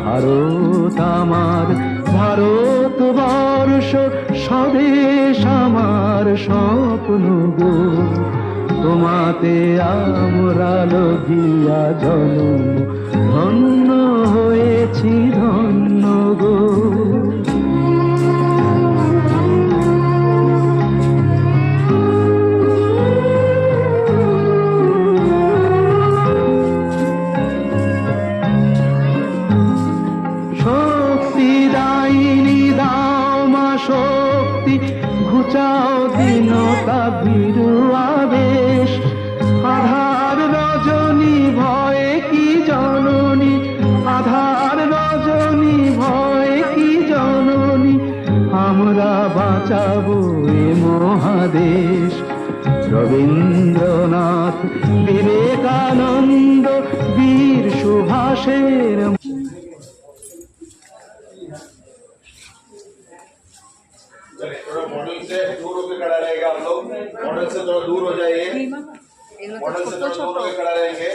ভারত আমার ভারতবর্ষ স্বদেশ আমার স্বপ্ন গো, তোমাতে আমরা লভিয়া জন্ম ধন্য হয়েছি ধন্য গো। শক্তি দায়িনী দাও মা শক্তি, ঘুচাও দীনতা ভীরু আবেশ, আধার রজনী ভয়ে কি জননী, আধার রজনী ভয়ে কি জননী, আমরা বাঁচাবো এ মহাদেশ। রবীন্দ্রনাথ বিবেকানন্দ বীর সুভাষের थोड़ा मॉडल से दूर होकर खड़ा रहेगा। हम लोग मॉडल से थोड़ा दूर हो जाइए, मॉडल से थोड़ा दूर होकर खड़ा रहेंगे।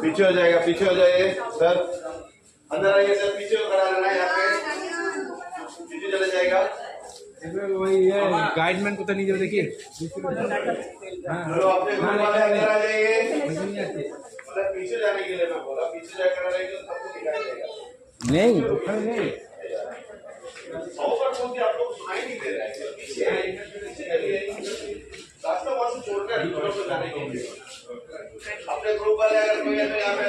पीछे हो जाएगा, पीछे हो जाइए सर, अंदर आइए सर, पीछे हो खड़ा रहना है यहाँ पे, पीछे चले जाएगा। वही है गाइडमैन को तो नहीं देखिए। चलो अपने ग्रुप वाले अंदर आ जाइए, मतलब पीछे जाने के लिए मैं बोला, पीछे जाकर खड़ा रहेंगे तो सबको दिखाई देगा। नहीं नहीं आप लोग सुनाई नहीं दे रहा है, पीछे आइए, पीछे चलिए, रास्ता वहां से छोड़कर दूसरों को जाने के लिए। अपने ग्रुप वाले अगर कोई यहाँ पे